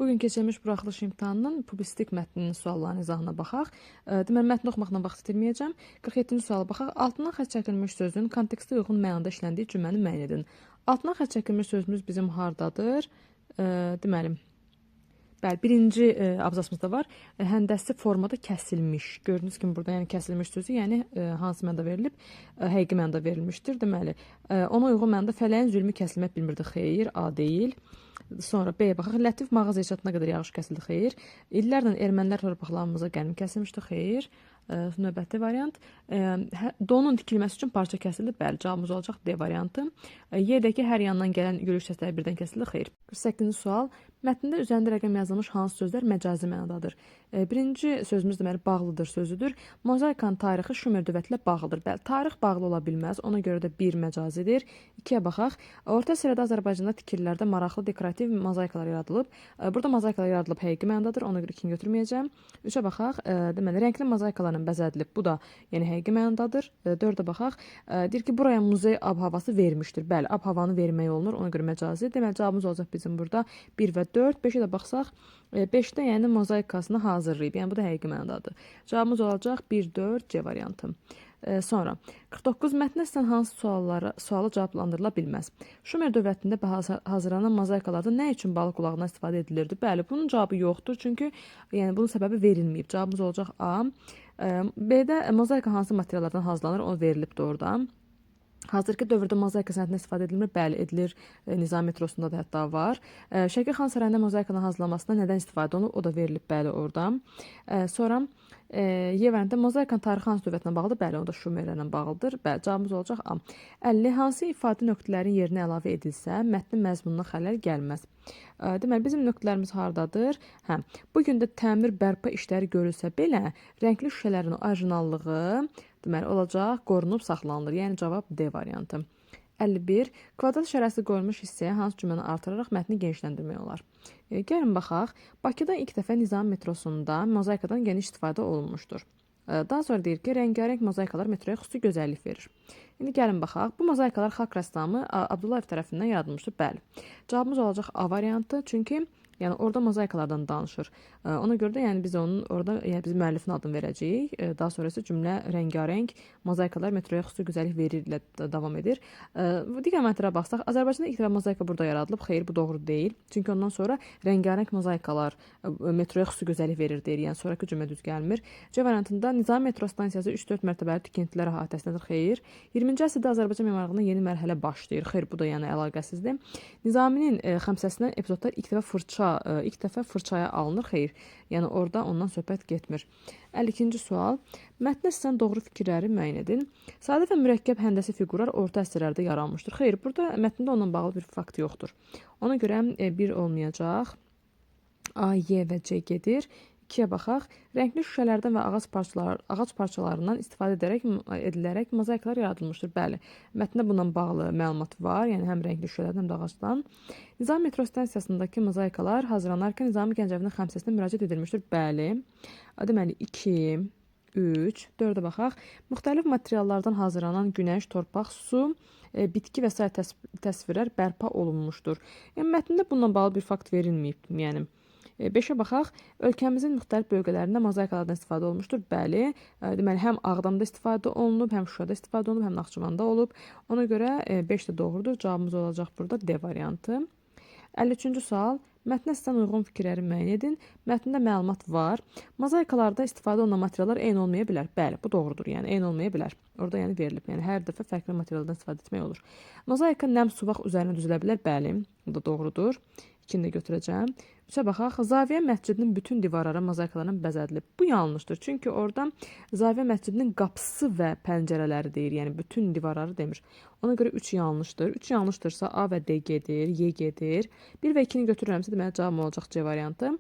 Bugün keçirilmiş buraxılış imtahanının publisistik mətninin suallarının izahına baxaq. Deməli, mətni oxumaqla vaxt itirməyəcəm. 47-ci suala baxaq. Altından xətt çəkilmiş sözün kontekstə uyğun mənada işləndiyi cümləni müəyyən edin. Altından xətt çəkilmiş sözümüz bizim hardadır? Deməli, bəli, birinci abzasımızda var. Həndəsi formada kəsilmiş. Gördüyünüz kimi burada yəni kəsilmiş sözü, yəni hansı mənada verilib? Həqiqi mənada verilmişdir. Deməli, ona uyğun mənada fələyin zülmü kəsilmək bilmirdi. Xeyr, A deyil. Sonra B baxaq. Lətif mağaza inşaatına qədər yağış kəsildi. Xeyr. İllərlə ermənilər torpaqlarımıza gəlmə kəsilmişdi. Xeyr. Növbəti variant. Donun tikilməsi üçün parça kəsildi. Bəli, cavabımız olacaq D variantı. Y-dəki hər yandan gələn yürüyüş səsləri birdən kəsildi. Xeyr. 48-ci sual. Mətndə üzərində rəqəm yazılmış hansı sözlər məcazi mənadadır? Birinci sözümüz deməli bağlıdır sözüdür. Mozaikanın tarixi Şumer dövləti ilə bağlıdır. Bəli, tarix bağlı ola bilməz. Ona görə də 1 məcazidir. 2-yə baxaq. Orta əsrdə Azərbaycanda tikililərdə maraqlı dekorativ mozaikalar yaradılıb. Burada mozaikalar yaradılıb həqiqi mənadadır. Ona görə 2-ni götürməyəcəm. 3-ə baxaq. Deməli rəngli mozaikalarla bəzədilib. Bu da yəni həqiqi mənadadır. 4-ə baxaq. Deyir ki, buraya muzey ab-havası vermişdir. Bəli, ab-havanı vermək olunur. Ona görə məcazi. Deməli cavabımız olacaq bizim burada 1 və 4. 5-ə də baxsaq, 5-də yəni mozaikasını hazırlayıb. Yəni bu da həqiqi mənadadır. Cavabımız olacaq 1, 4, C variantı. Sonra 49 mətndə sizdən hansı sualı cavablandırıla bilməz? Şumer dövlətində hazırlanan mozaikalarda nə üçün balıq qulağından istifadə edilirdi? Bəli, bunun cavabı yoxdur, çünki yəni bunun səbəbi verilməyib. Cavabımız olacaq A. B-də mozaika hansı materiallardan hazırlanır? O verilib doğrudan. Hazırki dövrdə mozaika sənətindən istifadə edilmir? Bəli, edilir. Nizam metrosunda da hətta var. Şəki xan sarayında mozaikanın hazırlanmasında nədən istifadə olunur? O da verilib, bəli, oradan. Sonra Y variantında mozaikanın tarixi hansı dövlətlə bağlıdır? Bəli, o da Şumerlərlə bağlıdır. Bəli, cavabımız olacaq A. 50. Hansı ifadə nöqtələrin yerinə əlavə edilsə, mətnin məzmununa xələl gəlməz? Deməli, bizim nöqtələrimiz hardadır? Bu gün də təmir bərpa işləri görülsə belə, rəngli şüşələrin orijinallığı deməli olacaq, qorunub saxlanılır. Yəni cavab D variantı. 51. Kvadrat işarəsi qoyulmuş hissəyə hansı cümləni artıraraq mətni genişləndirmək olar? Gəlin baxaq. Bakıda ilk dəfə Nizam metrosunda mozaikadan geniş istifadə olunmuşdur. Daha sonra deyir ki, rəngarəng mozaikalar metroya xüsusi gözəllik verir. İndi gəlin baxaq. Bu mozaikalar xalq rəssamı Abdullayev tərəfindən yaradılmışdır. Bəli. Cavabımız olacaq A variantı. Çünki yəni orada mozaikalardan danışır. Ona görə də yəni biz onun orada yəni biz müəllifin adını verəcəyik. Daha sonra isə cümlə rəngarəng mozaikalar metroya xüsusi gözəllik verir ilə davam edir. Digər mənlərə baxsaq, Azərbaycanda ilk dəfə mozaika burada yaradılıb. Xeyr, bu doğru deyil. Çünki ondan sonra rəngarəng mozaikalar metroya xüsusi gözəllik verir deyir. Yəni sonrakı cümlə düz gəlmir. C variantında Nizami metro stansiyası 3-4 mərtəbəli tikintilər əhatəsindədir. Xeyr. 20-ci əsrdə Azərbaycan memarlığında yeni mərhələ başlayır. Xeyr, bu da yəni əlaqəsizdir. Nizaminin xəmsəsindən epizodlar ilk dəfə fırçaya alınır. Xeyr, yəni orada ondan söhbət getmir. 52-ci sual. Mətndə sizdən doğru fikirləri müəyyən edin. Sadə və mürəkkəb həndəsi fiqurlar orta əsrlərdə yaranmışdır. Xeyr, burada mətndə onunla bağlı bir fakt yoxdur. Ona görə 1 olmayacaq. A, Y və C gedir. 2-yə baxaq. Rəngli şüşələrdən və ağac parçalarından istifadə edilərək mozaikalar yaradılmışdır. Bəli, mətndə bununla bağlı məlumat var. Yəni həm rəngli şüşələrdən, həm də ağacdan. Nizami metro stansiyasındakı mozaikalar hazırlanarkən Nizami Gəncəvinin xəmsəsinə müraciət edilmişdir. Bəli. Deməli 2, 3, 4-ə baxaq. Müxtəlif materiallardan hazırlanan günəş, torpaq, su, bitki və s. təsvirlər bərpa olunmuşdur. Yəni mətndə bununla bağlı bir fakt verilməyib. Yəni 5-ə baxaq. Ölkəmizin müxtəlif bölgələrində mozaikalardan istifadə olunmuşdur. Bəli, deməli həm Ağdamda istifadə olunub, həm Şuşada istifadə olunub, həm Naxçıvanda olub. Ona görə 5 də doğrudur. Cavabımız olacaq burada D variantı. 53-cü sual. Mətnə sizdən uyğun fikirləri müəyyən edin. Mətndə məlumat var. Mozaikalarda istifadə olunan materiallar eyni olmaya bilər. Bəli, bu doğrudur. Yəni eyni olmaya bilər. Orada yəni verilib. Yəni hər dəfə fərqli materialdan istifadə etmək olur. Mozaika nəm suvaq üzərinə düzülə bilər. Bəli, bu da doğrudur. 2-ni də götürəcəm. 3-ə baxaq. Zaviyyə məscidinin bütün divarları mozaikalarla bəzədilib. Bu yanlışdır. Çünki orada Zaviyyə məscidinin qapısı və pəncərələri deyir. Yəni bütün divarları demir. Ona görə 3 yanlışdır. 3 yanlışdırsa A və D gedir, Y gedir. 1 və 2-ni götürürəmsə deməli cavab olacaq C variantı.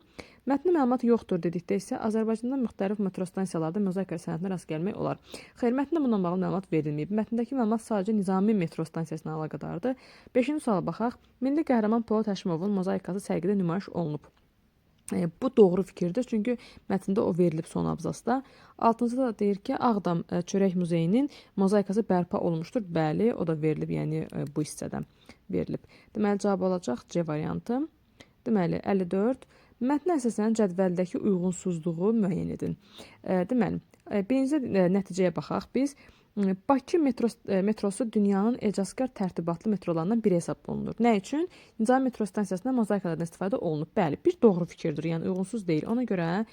Mətndə məlumat yoxdur dedikdə isə Azərbaycanda müxtəlif metro stansiyalarda mozaika sənətinə rast gəlmək olar. Xeyr, mətndə bununla bağlı məlumat verilməyib. Mətndəki məlumat sadəcə Nizami metro stansiyasına əlaqədardır. 5-ci suala baxaq. Milli qəhrəman Polad Həşimovun mozaikası sərgidə nümayiş olunub. Bu doğru fikirdir, çünki mətndə o verilib son abzasda. 6-cıda da deyir ki, Ağdam Çörək Muzeyinin mozaikası bərpa olunmuşdur. Bəli, o da verilib, yəni bu hissədən verilib. Deməli, cavab olacaq C variantı. Deməli, 54. Mətnə əsasən cədvəldəki uyğunsuzluğu müəyyən edin. Deməli, birinci nəticəyə baxaq biz. Bakı metrosu dünyanın ecazkar tərtibatlı metrolarından biri hesab olunur. Nə üçün? Nizami metro stansiyasında mozaikalardan istifadə olunub. Bəli, bir doğru fikirdir, yəni uyğunsuz deyil. Ona görə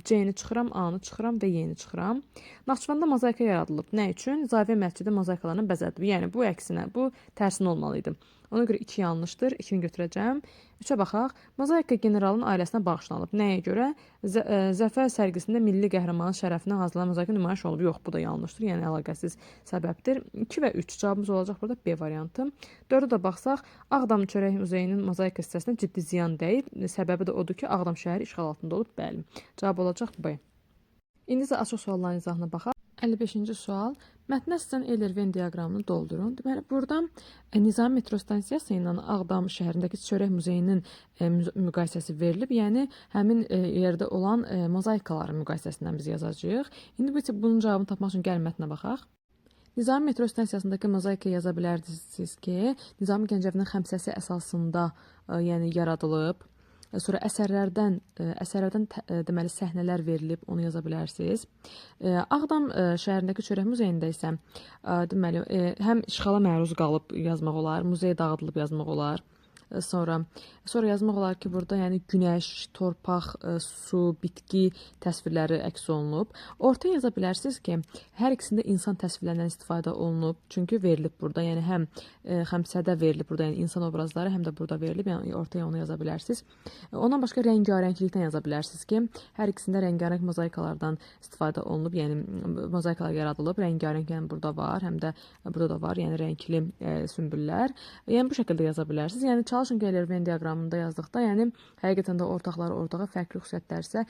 C-ni çıxıram, A-nı çıxıram və Y-ni çıxıram. Naxçıvanda mozaika yaradılıb. Nə üçün? Zavyə məscidi mozaikalarla bəzədilib. Yəni bu əksinə, bu tərsinə olmalı idi. Ona görə 2 yanlışdır. 2-ni götürəcəm. 3-ə baxaq. Mozaika generalın ailəsinə bağışlanıb. Nəyə görə? Zəfər sərgisində milli qəhrəmanın şərəfinə hazırlanan mozaika nümayiş olub. Yox, bu da yanlışdır. Yəni əlaqəsiz səbəbdir. 2 və 3 cavabımız olacaq burada B variantı. 4-ə də baxsaq, Ağdam Çörək Muzeyinin mozaika hissəsinə ciddi ziyan dəyib. Səbəbi də odur ki, Ağdam şəhəri işğal altında olub. Bəli. Cavab olacaq B. İndi isə açıq sualların izahına baxaq. 55-ci sual. Mətnə əsasən Eyler-Venn diaqramını doldurun. Deməli, burada Nizami metro stansiyası ilə Ağdam şəhərindəki Çörək muzeyinin müqayisəsi verilib. Yəni, həmin yerdə olan mozaikaların müqayisəsindən biz yazacağıq. İndi bunun cavabını tapmaq üçün gəlin mətnə baxaq. Nizami metro stansiyasındakı mozaika yaza bilərsiniz ki, Nizami Gəncəvinin xəmsəsi əsasında yəni yaradılıb. Sonra əsərlərdən deməli səhnələr verilib, onu yaza bilərsiniz. Ağdam şəhərindəki Çörək muzeyində isə deməli həm işğala məruz qalıb yazmaq olar, muzey dağıdılıb yazmaq olar. Sonra yazmaq olar ki, burada yəni günəş, torpaq, su, bitki təsvirləri əks olunub. Ortaya yaza bilərsiniz ki, hər ikisində insan təsvirlərindən istifadə olunub. Çünki verilib burada, yəni həm xəmsədə verilib burada, yəni insan obrazları, həm də burada verilib. Yəni ortaya onu yaza bilərsiniz. Ondan başqa rəngarənglikdən yaza bilərsiniz ki, hər ikisində rəngarəng mozaikalardan istifadə olunub. Yəni mozaikalar yaradılıb, rəngarəng yəni burada var, həm də burada da var, yəni rəngli sümbüllər. Yəni bu şəkildə yaza bilərsiniz. Yəni çalışın ki, Eyler-Venn diaqramında yazdıqda, yəni həqiqətən də ortaqları ortağa, fərqli xüsusiyyətlər isə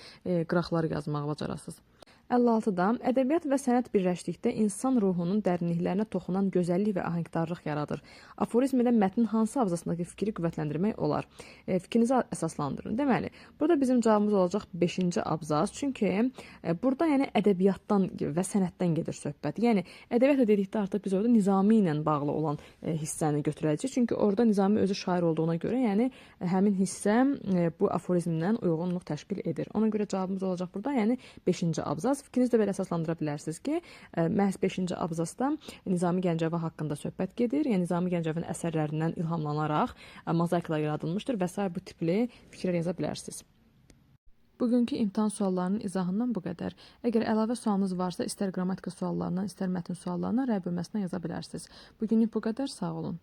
qıraqları yazmağı bacarasınız. 56-da ədəbiyyat və sənət birləşdikdə insan ruhunun dərinliklərinə toxunan gözəllik və ahəngdarlıq yaradır. Aforizmdə mətnin hansı abzasındakı fikri qüvvətləndirmək olar? Fikrinizi əsaslandırın. Deməli, burada bizim cavabımız olacaq 5-ci abzas. Çünki burada yəni ədəbiyyatdan və sənətdən gedir söhbət. Yəni ədəbiyyat dedikdə artıq biz orada Nizami ilə bağlı olan hissəni götürəcəyik. Çünki orada Nizami özü şair olduğuna görə, yəni həmin hissə bu aforizmdən uyğunluq təşkil edir. Ona görə cavabımız olacaq burada, yəni 5-ci abzas. Fikrinizi də belə əsaslandıra bilərsiniz ki, məhz 5-ci abzasda Nizami Gəncəvi haqqında söhbət gedir. Yəni Nizami Gəncəvinin əsərlərindən ilhamlanaraq mozaikalar yaradılmışdır və s. bu tipli fikirlər yaza bilərsiniz. Bugünkü imtahan suallarının izahından bu qədər. Əgər əlavə sualınız varsa, istər qrammatika suallarından, istər mətn suallarından rəy bölməsindən yaza bilərsiniz. Bugünlük bu qədər, sağ olun.